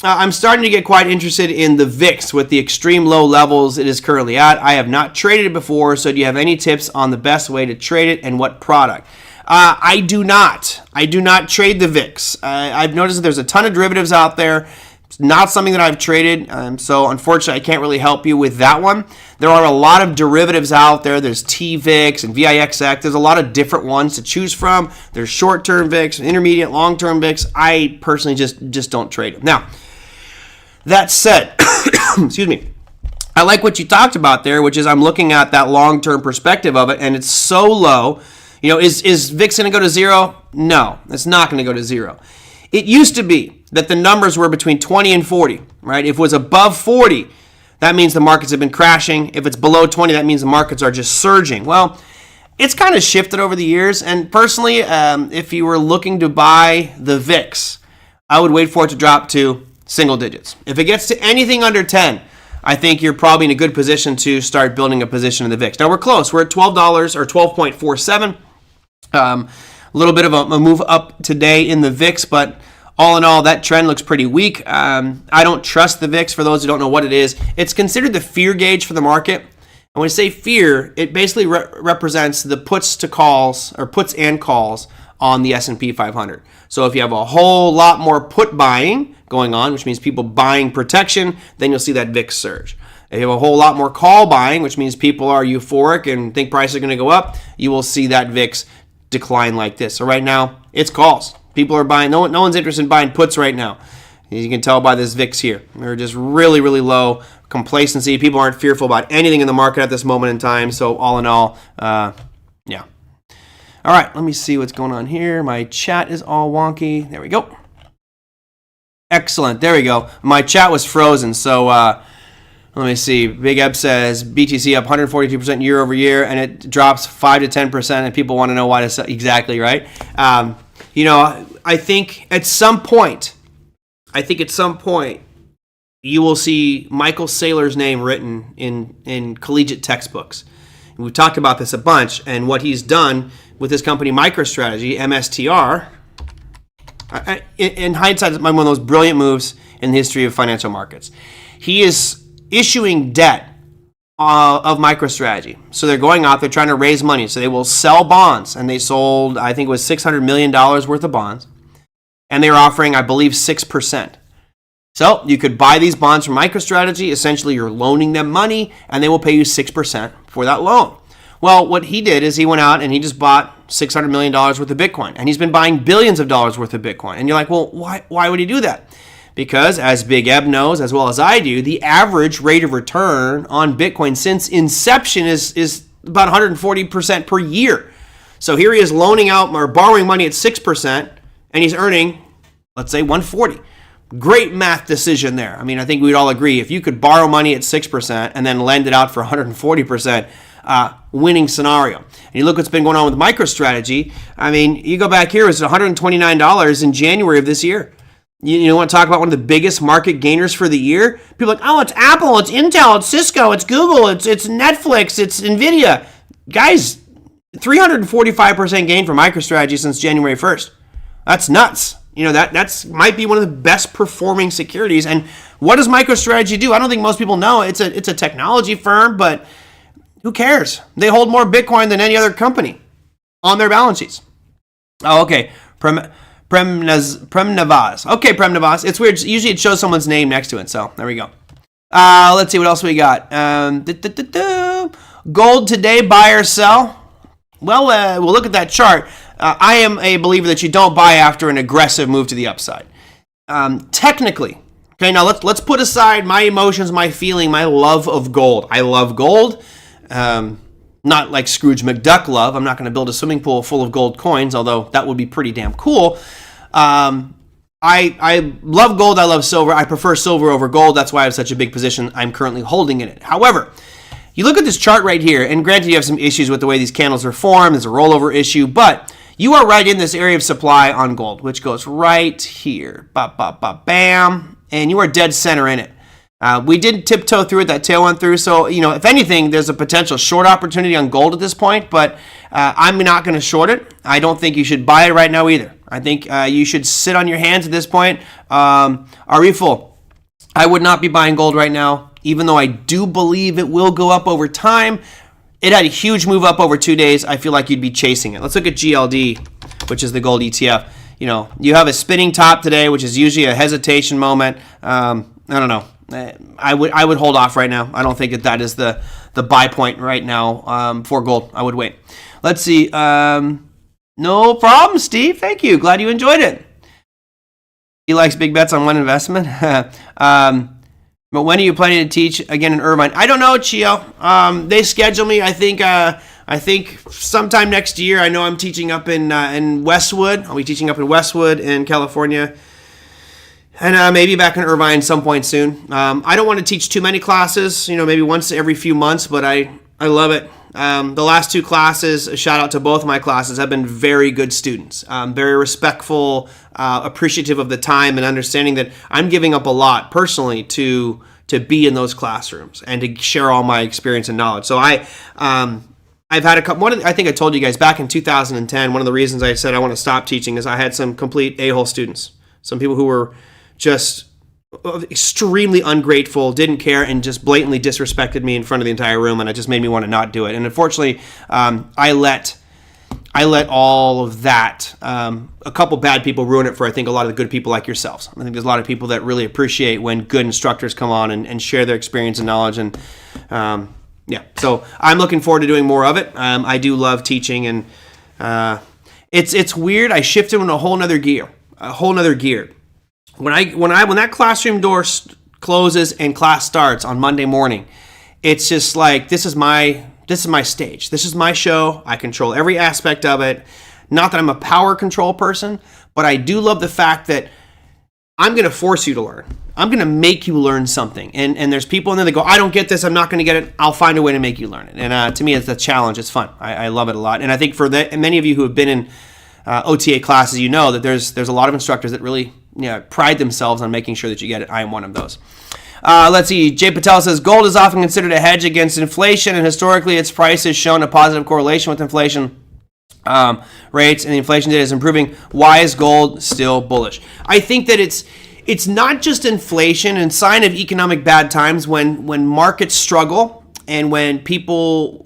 I'm starting to get quite interested in the VIX with the extreme low levels it is currently at. I have not traded it before, so do you have any tips on the best way to trade it and what product? I do not. I do not trade the VIX. I've noticed that there's a ton of derivatives out there. It's not something that I've traded, so unfortunately I can't really help you with that one. There are a lot of derivatives out there. There's TVIX and VIXX. There's a lot of different ones to choose from. There's short-term VIX, intermediate, long-term VIX. I personally just don't trade them. Now, that said, excuse me, I like what you talked about there, which is I'm looking at that long-term perspective of it, and it's so low. Is VIX going to go to zero? No, it's not going to go to zero. It used to be that the numbers were between 20 and 40, right? If it was above 40, that means the markets have been crashing. If it's below 20, that means the markets are just surging. Well, it's kind of shifted over the years, and personally, if you were looking to buy the VIX, I would wait for it to drop to single digits. If it gets to anything under 10, I think you're probably in a good position to start building a position in the VIX. Now we're close. We're at $12 or 12.47. A little bit of a move up today in the VIX, but all in all, that trend looks pretty weak. I don't trust the VIX. For those who don't know what it is, it's considered the fear gauge for the market. And when I say fear, it basically represents the puts and calls on the S&P 500. So if you have a whole lot more put buying going on, which means people buying protection, then you'll see that VIX surge. If you have a whole lot more call buying, which means people are euphoric and think prices are going to go up, you will see that VIX decline like this. So right now, it's calls. People are buying. No one's interested in buying puts right now. As you can tell by this VIX here. They're just really, really low. Complacency. People aren't fearful about anything in the market at this moment in time. So all in all, yeah. All right, let me see what's going on here. My chat is all wonky. There we go. Excellent. There we go. My chat was frozen, so let me see. Big Eb says BTC up 142% year over year, and it drops 5 to 10%, and people want to know why. Exactly right. I think at some point, you will see Michael Saylor's name written in collegiate textbooks. And we've talked about this a bunch, and what he's done with his company MicroStrategy, MSTR. In hindsight, it's one of those brilliant moves in the history of financial markets. He is issuing debt of MicroStrategy. So they're going out, they're trying to raise money. So they will sell bonds. And they sold, I think it was $600 million worth of bonds. And they were offering, I believe, 6%. So you could buy these bonds from MicroStrategy. Essentially, you're loaning them money, and they will pay you 6% for that loan. Well, what he did is he went out and he just bought $600 million worth of Bitcoin. And he's been buying billions of dollars worth of Bitcoin. And you're like, well, why would he do that? Because, as Big Eb knows, as well as I do, the average rate of return on Bitcoin since inception is about 140% per year. So here he is loaning out or borrowing money at 6%, and he's earning, let's say, 140. Great math decision there. I mean, I think we'd all agree, if you could borrow money at 6% and then lend it out for 140%, winning scenario. And you look what's been going on with MicroStrategy. I mean, you go back here, it was $129 in January of this year. You want to talk about one of the biggest market gainers for the year? People are like, oh, it's Apple, it's Intel, it's Cisco, it's Google, it's Netflix, it's Nvidia. Guys, 345% gain for MicroStrategy since January 1st. That's nuts. That's might be one of the best performing securities. And what does MicroStrategy do? I don't think most people know. It's a technology firm, but who cares? They hold more Bitcoin than any other company on their balance sheets. Oh, okay. Prem Navas. Okay, Prem Navas. It's weird. Usually it shows someone's name next to it. So there we go. Let's see what else we got. Gold today, buy or sell? Well, we'll look at that chart. I am a believer that you don't buy after an aggressive move to the upside. Technically. Okay, now let's put aside my emotions, my feeling, my love of gold. I love gold. Not like Scrooge McDuck love. I'm not going to build a swimming pool full of gold coins, although that would be pretty damn cool. I love gold. I love silver. I prefer silver over gold. That's why I have such a big position I'm currently holding in it. However, you look at this chart right here, and granted you have some issues with the way these candles are formed. There's a rollover issue, but you are right in this area of supply on gold, which goes right here. Bam. And you are dead center in it. We did tiptoe through it, that tail went through. So, if anything, there's a potential short opportunity on gold at this point, but I'm not going to short it. I don't think you should buy it right now either. I think you should sit on your hands at this point. Are we full? I would not be buying gold right now, even though I do believe it will go up over time. It had a huge move up over 2 days. I feel like you'd be chasing it. Let's look at GLD, which is the gold ETF. You have a spinning top today, which is usually a hesitation moment. I don't know. I would hold off right now. I don't think that is the buy point right now for gold. I would wait. Let's see. No problem, Steve. Thank you. Glad you enjoyed it. He likes big bets on one investment. But when are you planning to teach again in Irvine? I don't know, Chio. They schedule me. I think sometime next year. I know I'm teaching up in Westwood. I'll be teaching up in Westwood in California. And maybe back in Irvine some point soon. I don't want to teach too many classes, maybe once every few months, but I love it. The last 2 classes, a shout out to both of my classes, have been very good students. Very respectful, appreciative of the time and understanding that I'm giving up a lot personally to be in those classrooms and to share all my experience and knowledge. So I've had a couple, I think I told you guys back in 2010, one of the reasons I said I want to stop teaching is I had some complete a-hole students. Some people who were just extremely ungrateful, didn't care, and just blatantly disrespected me in front of the entire room, and it just made me want to not do it. And unfortunately, I let all of that, a couple bad people ruin it for, I think, a lot of the good people like yourselves. I think there's a lot of people that really appreciate when good instructors come on and share their experience and knowledge. And so I'm looking forward to doing more of it. I do love teaching, and it's weird. I shifted into a whole nother gear. When that classroom door closes and class starts on Monday morning, it's just like, this is my This is my stage. This is my show. I control every aspect of it. Not that I'm a power control person, but I do love the fact that I'm going to force you to learn. I'm going to make you learn something. And there's people in there that go, I don't get this. I'm not going to get it. I'll find a way to make you learn it. And to me, it's a challenge. It's fun. I love it a lot. And I think for many of you who have been in OTA classes, you know that there's a lot of instructors that really pride themselves on making sure that you get it. I am one of those. Let's see. Jay Patel says, gold is often considered a hedge against inflation, and historically its price has shown a positive correlation with inflation rates, and the inflation data is improving. Why is gold still bullish? I think that it's not just inflation and sign of economic bad times when markets struggle and when people...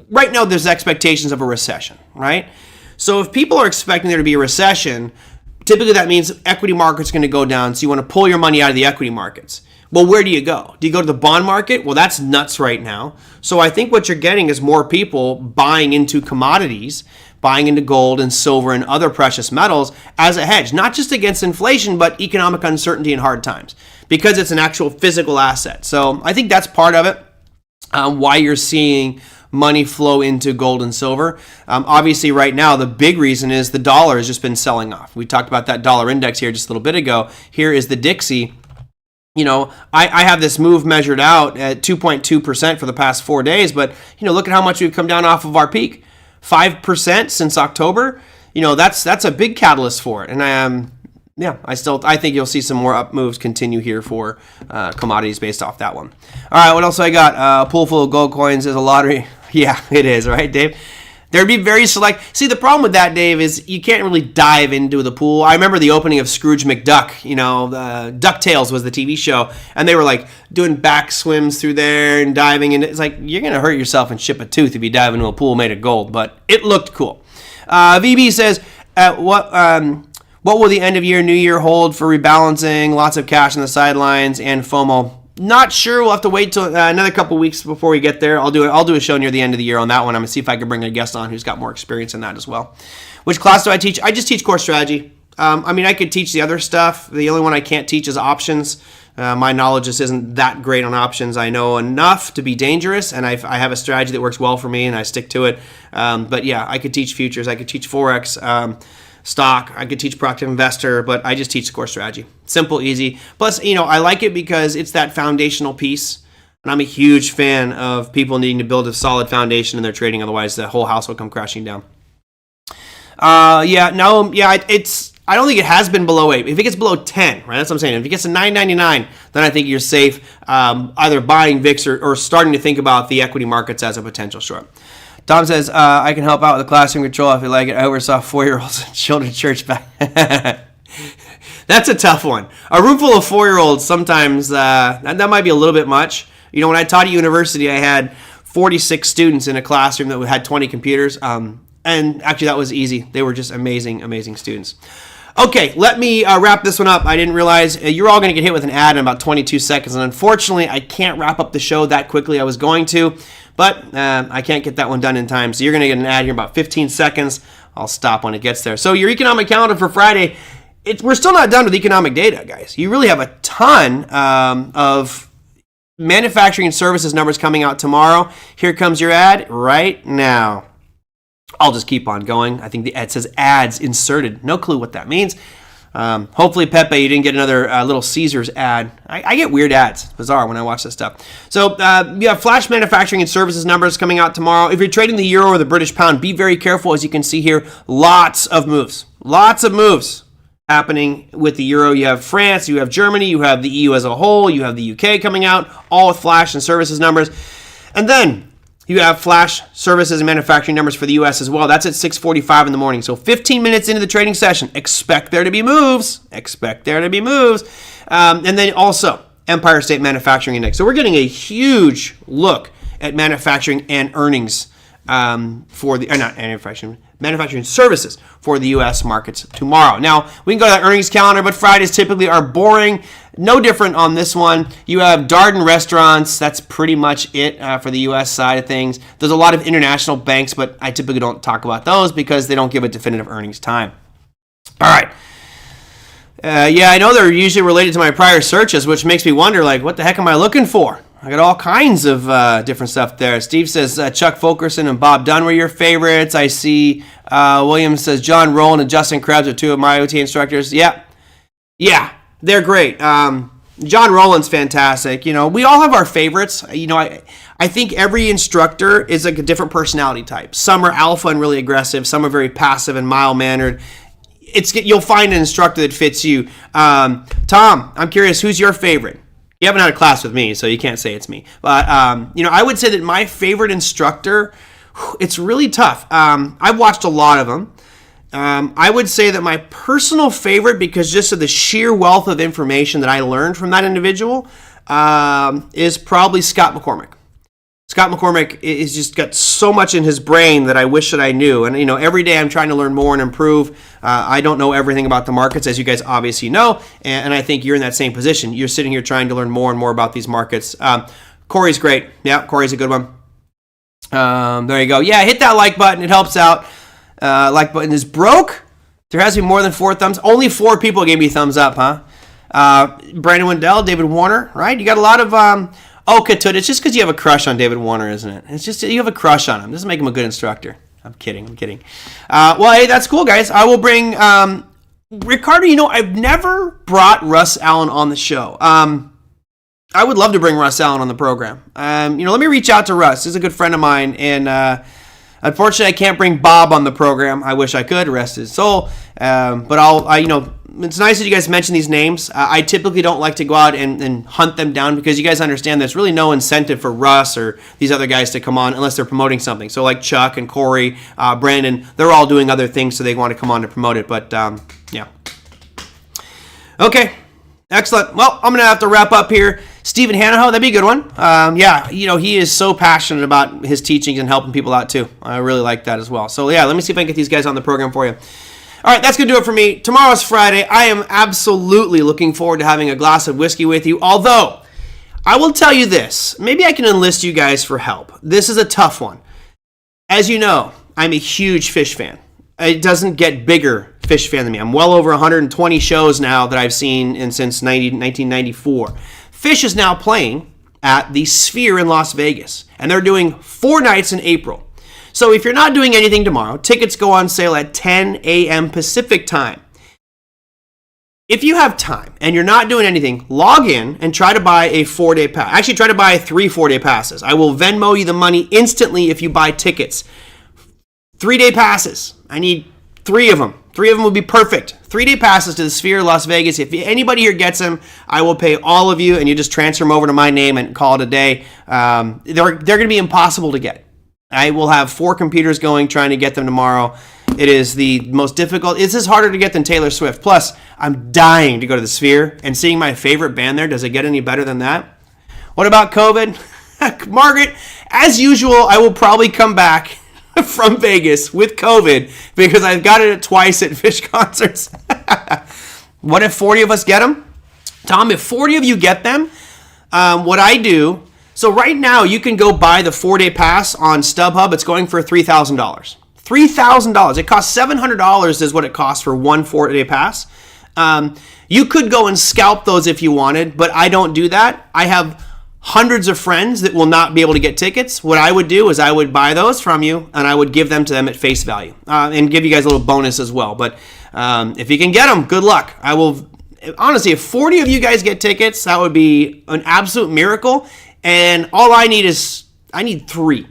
Right now, there's expectations of a recession, right? So if people are expecting there to be a recession, typically that means equity markets are going to go down, so you want to pull your money out of the equity markets. Well, where do you go? Do you go to the bond market? Well, that's nuts right now. So I think what you're getting is more people buying into commodities, buying into gold and silver and other precious metals as a hedge, not just against inflation, but economic uncertainty and hard times, because it's an actual physical asset. So I think that's part of it, why you're seeing money flow into gold and silver. Obviously, right now, the big reason is the dollar has just been selling off. We talked about that dollar index here just a little bit ago. Here is the Dixie. I have this move measured out at 2.2% for the past 4 days, but, look at how much we've come down off of our peak. 5% since October. That's a big catalyst for it. And I think you'll see some more up moves continue here for commodities based off that one. All right, what else I got? A pool full of gold coins is a lottery. Yeah, it is, right, Dave? There'd be very select. See, the problem with that, Dave, is you can't really dive into the pool. I remember the opening of Scrooge McDuck. DuckTales was the TV show, and they were like doing back swims through there and diving, and it's like you're gonna hurt yourself and chip a tooth if you dive into a pool made of gold. But it looked cool. VB says, what will the end of year, new year hold for rebalancing? Lots of cash on the sidelines and FOMO. Not sure. We'll have to wait till another couple weeks before we get there. I'll do a show near the end of the year on that one. I'm gonna see if I can bring a guest on who's got more experience in that as well. Which class do I teach? I just teach core strategy. I could teach the other stuff. The only one I can't teach is options. My knowledge just isn't that great on options. I know enough to be dangerous, and I have a strategy that works well for me, and I stick to it. But yeah, I could teach futures. I could teach Forex. Stock. I could teach proactive investor, but I just teach core strategy. Simple, easy. Plus, I like it because it's that foundational piece. And I'm a huge fan of people needing to build a solid foundation in their trading. Otherwise, the whole house will come crashing down. I don't think it has been below 8. If it gets below 10, right? That's what I'm saying. If it gets to 9.99, then I think you're safe, either buying VIX or starting to think about the equity markets as a potential short. Tom says, I can help out with the classroom control if you like it. I oversaw 4-year-olds in children's church back. That's a tough one. A room full of 4-year-olds, sometimes that might be a little bit much. When I taught at university, I had 46 students in a classroom that had 20 computers. And actually, that was easy. They were just amazing, amazing students. Okay, let me wrap this one up. I didn't realize you're all going to get hit with an ad in about 22 seconds. And unfortunately, I can't wrap up the show that quickly. I was going to. But I can't get that one done in time. So you're going to get an ad here in about 15 seconds. I'll stop when it gets there. So your economic calendar for Friday, we're still not done with economic data, guys. You really have a ton of manufacturing and services numbers coming out tomorrow. Here comes your ad right now. I'll just keep on going. I think the ad says ads inserted. No clue what that means. Hopefully, Pepe, you didn't get another Little Caesars ad. I get weird ads. It's bizarre when I watch this stuff. So you have flash manufacturing and services numbers coming out tomorrow. If you're trading the euro or the British pound, be very careful. As you can see here, lots of moves happening with the euro. You have France, you have Germany, you have the EU as a whole, you have the UK coming out, all with flash and services numbers. And then you have flash services and manufacturing numbers for the U.S. as well. That's at 6:45 in the morning. So 15 minutes into the trading session, expect there to be moves. And then also Empire State Manufacturing Index. So we're getting a huge look at manufacturing and earnings manufacturing services for the U.S. markets tomorrow. Now, we can go to that earnings calendar, but Fridays typically are boring. No different on this one. You have Darden restaurants. That's pretty much it for the U.S. side of things. There's a lot of international banks, but I typically don't talk about those because they don't give a definitive earnings time. All right. I know they're usually related to my prior searches, which makes me wonder, what the heck am I looking for? I got all kinds of different stuff there. Steve says Chuck Fulkerson and Bob Dunn were your favorites. I see William says John Rowland and Justin Krebs are two of my OT instructors. Yeah, they're great. John Rowland's fantastic. We all have our favorites. I think every instructor is like a different personality type. Some are alpha and really aggressive. Some are very passive and mild-mannered. You'll find an instructor that fits you. Tom, I'm curious, who's your favorite? You haven't had a class with me, so you can't say it's me. But, I would say that my favorite instructor, it's really tough. I've watched a lot of them. I would say that my personal favorite, because just of the sheer wealth of information that I learned from that individual, is probably Scott McCormick. Scott McCormick is just got so much in his brain that I wish that I knew. And, every day I'm trying to learn more and improve. I don't know everything about the markets, as you guys obviously know. And I think you're in that same position. You're sitting here trying to learn more and more about these markets. Corey's great. Yeah, Corey's a good one. There you go. Yeah, hit that like button. It helps out. Like button is broke. There has to be more than 4 thumbs. Only 4 people gave me thumbs up, huh? Brandon Wendell, David Warner, right? You got a lot of... Katut, it's just because you have a crush on David Warner, isn't it? It's just you have a crush on him. Doesn't make him a good instructor. I'm kidding. Well, hey, that's cool, guys. I will bring Ricardo. I've never brought Russ Allen on the show. I would love to bring Russ Allen on the program. Let me reach out to Russ. He's a good friend of mine, and unfortunately, I can't bring Bob on the program. I wish I could, rest his soul. But it's nice that you guys mention these names. I typically don't like to go out and hunt them down because you guys understand there's really no incentive for Russ or these other guys to come on unless they're promoting something. So like Chuck and Corey, Brandon, they're all doing other things, so they want to come on to promote it. But, yeah. Okay. Excellent. Well, I'm going to have to wrap up here. Stephen Hanaho, that'd be a good one. He is so passionate about his teachings and helping people out too. I really like that as well. So, yeah, let me see if I can get these guys on the program for you. All right, that's going to do it for me. Tomorrow's Friday. I am absolutely looking forward to having a glass of whiskey with you. Although, I will tell you this. Maybe I can enlist you guys for help. This is a tough one. As you know, I'm a huge fish fan. It doesn't get bigger fish fan than me. I'm well over 120 shows now that I've seen since 1994. Fish is now playing at the Sphere in Las Vegas, and they're doing 4 nights in April. So if you're not doing anything tomorrow, tickets go on sale at 10 a.m. Pacific time. If you have time and you're not doing anything, log in and try to buy a 4-day pass. Actually, try to buy 3 4-day passes. I will Venmo you the money instantly if you buy tickets. 3-day passes. I need 3 of them. 3 of them would be perfect. 3-day passes to the Sphere Las Vegas. If anybody here gets them, I will pay all of you, and you just transfer them over to my name and call it a day. They're going to be impossible to get. I will have 4 computers going trying to get them tomorrow. It is the most difficult. This is harder to get than Taylor Swift. Plus, I'm dying to go to the Sphere, and seeing my favorite band there, does it get any better than that? What about COVID? Margaret, as usual, I will probably come back from Vegas with COVID because I've got it twice at Fish concerts. What if 40 of us get them? Tom, if 40 of you get them, what I do... So right now, you can go buy the 4-day pass on StubHub. It's going for $3,000. $3,000. It costs $700 is what it costs for one 4-day pass. You could go and scalp those if you wanted, but I don't do that. I have hundreds of friends that will not be able to get tickets. What I would do is I would buy those from you, and I would give them to them at face value and give you guys a little bonus as well. But if you can get them, good luck. I will. Honestly, if 40 of you guys get tickets, that would be an absolute miracle. And all I need is, 3.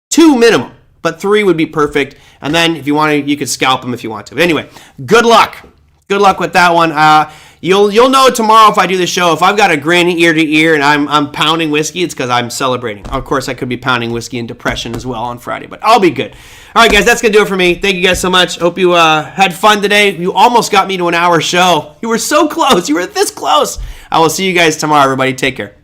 2 minimum, but 3 would be perfect. And then if you want to, you could scalp them if you want to. But anyway, good luck. Good luck with that one. You'll know tomorrow if I do the show. If I've got a grin ear to ear and I'm pounding whiskey, it's because I'm celebrating. Of course, I could be pounding whiskey in depression as well on Friday, but I'll be good. All right, guys, that's going to do it for me. Thank you guys so much. Hope you had fun today. You almost got me to an hour show. You were so close. You were this close. I will see you guys tomorrow, everybody. Take care.